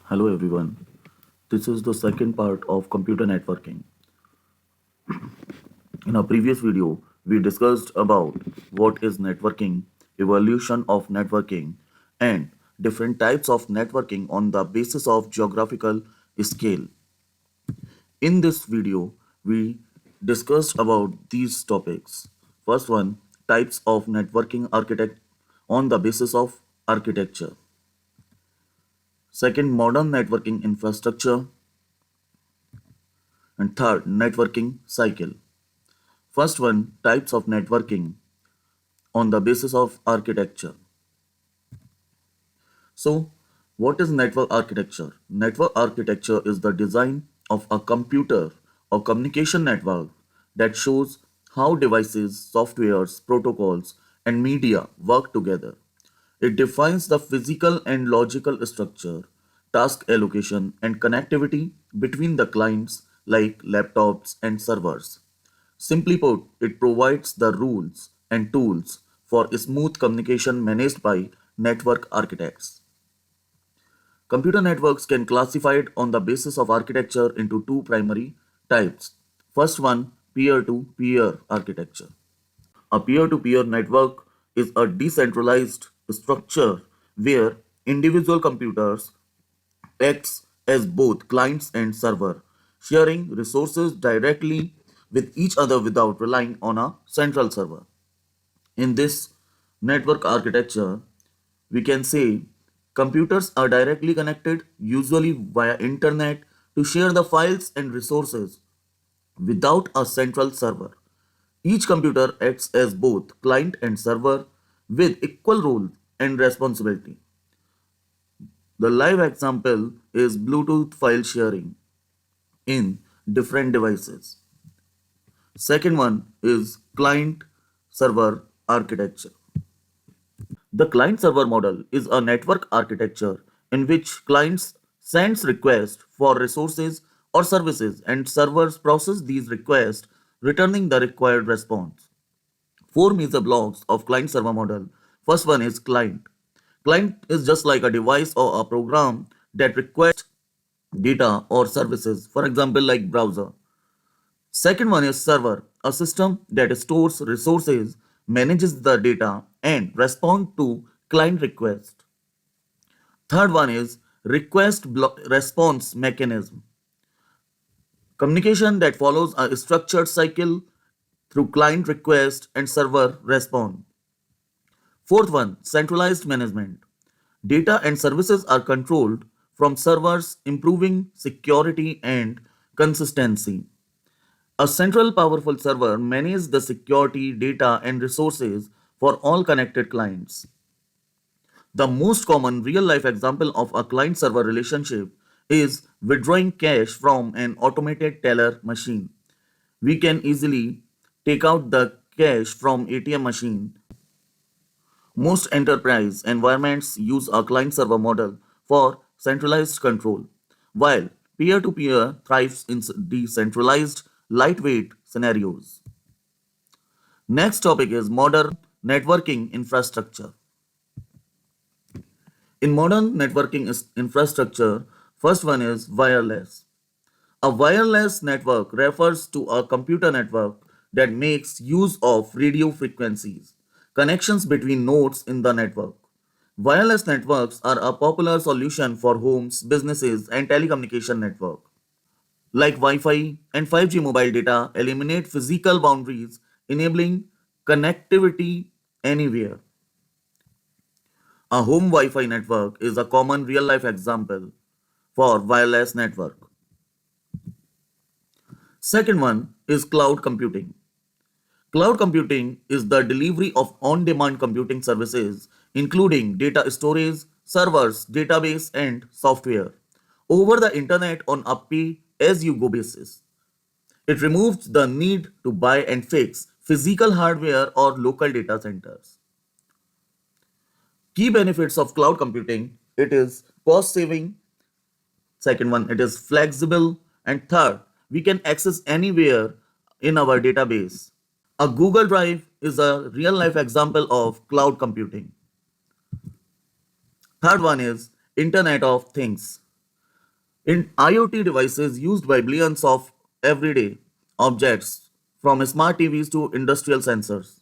Hello everyone. This is the second part of computer networking. In our previous video, we discussed about what is networking, evolution of networking, and different types of networking on the basis of geographical scale. In this video, we discussed about these topics. First one, types of networking architect on the basis of architecture. Second, modern networking infrastructure. And third, networking cycle. First one, types of networking on the basis of architecture. So, what is network architecture? Network architecture is the design of a computer or communication network that shows how devices, softwares, protocols, and media work together. It defines the physical and logical structure, task allocation, and connectivity between the clients like laptops and servers. Simply put, it provides the rules and tools for smooth communication managed by network architects. Computer networks can classified on the basis of architecture into two primary types. First one, peer-to-peer architecture. A peer-to-peer network is a decentralized structure where individual computers acts as both clients and server, sharing resources directly with each other without relying on a central server. In this network architecture, we can say computers are directly connected, usually via internet, to share the files and resources without a central server. Each computer acts as both client and server with equal role and responsibility. The live example is Bluetooth file sharing in different devices. Second one is client server architecture. The client server model is a network architecture in which clients sends requests for resources or services and servers process these requests returning the required response. Four major blocks of client server model. First one is client. Client is just like a device or a program that requests data or services, for example, like browser. Second one is server, a system that stores resources, manages the data, and responds to client request. Third one is response mechanism, communication that follows a structured cycle through client request and server response. Fourth one, centralized management. Data and services are controlled from servers, improving security and consistency. A central powerful server manages the security, data, and resources for all connected clients. The most common real life example of a client server relationship is withdrawing cash from an automated teller machine. We can easily take out the cash from ATM machine. Most enterprise environments use a client server model for centralized control, while peer to peer thrives in decentralized, lightweight scenarios. Next topic is modern networking infrastructure. In modern networking infrastructure, first one is wireless. A wireless network refers to a computer network that makes use of radio frequencies, connections between nodes in the network. Wireless networks are a popular solution for homes, businesses, and telecommunication network. Like Wi-Fi and 5G mobile data eliminate physical boundaries, enabling connectivity anywhere. A home Wi-Fi network is a common real-life example for wireless network. Second one is cloud computing. Cloud computing is the delivery of on-demand computing services, including data storage, servers, database, and software, over the internet on a pay-as-you-go basis. It removes the need to buy and fix physical hardware or local data centers. Key benefits of cloud computing: it is cost saving. Second one, it is flexible. And third, we can access anywhere in our database. A Google Drive is a real life example of cloud computing. Third one is Internet of Things. In IoT devices used by billions of everyday objects from smart TVs to industrial sensors.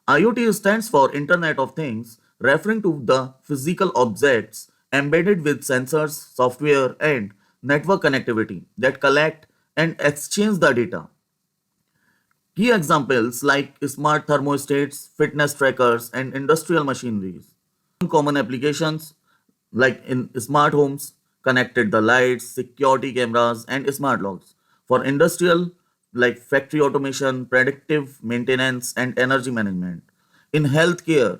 IoT stands for Internet of Things, referring to the physical objects embedded with sensors, software, and network connectivity that collect and exchange the data. Key examples like smart thermostats, fitness trackers, and industrial machineries. Common applications like in smart homes, connected the lights, security cameras, and smart locks. For industrial, like factory automation, predictive maintenance, and energy management. In healthcare,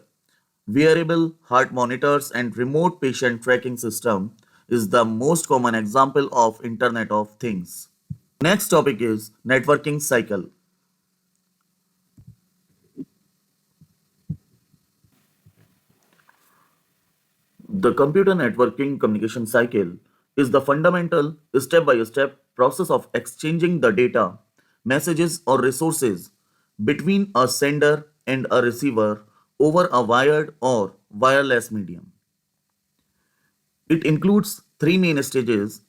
wearable heart monitors and remote patient tracking system is the most common example of Internet of Things. Next topic is networking cycle. The computer networking communication cycle is the fundamental step by step process of exchanging the data, messages, or resources between a sender and a receiver over a wired or wireless medium. It includes three main stages.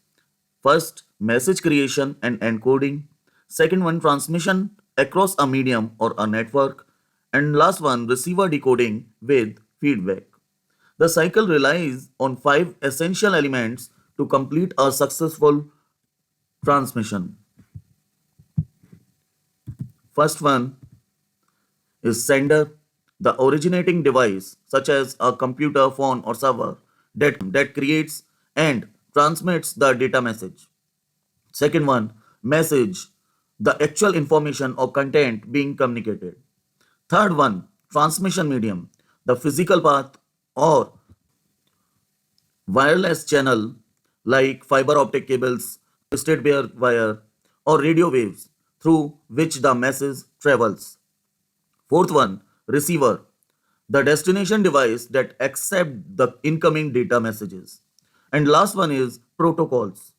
First, message creation and encoding. Second one, transmission across a medium or a network. And last one, receiver decoding with feedback. The cycle relies on five essential elements to complete a successful transmission. First one is sender, the originating device, such as a computer, phone, or server, that creates and transmits the data message. Second one, message, the actual information or content being communicated. Third one, transmission medium, the physical path or wireless channel like fiber optic cables, twisted bare wire, or radio waves through which the message travels. Fourth one, receiver, the destination device that accepts the incoming data messages. And last one is protocols.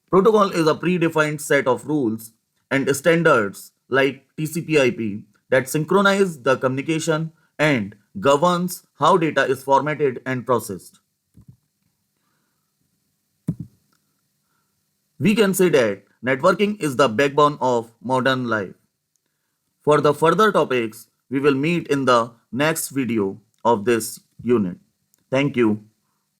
Protocol is a predefined set of rules and standards like TCP/IP that synchronize the communication and governs how data is formatted and processed. We can say that networking is the backbone of modern life. For the further topics, we will meet in the next video of this unit. Thank you.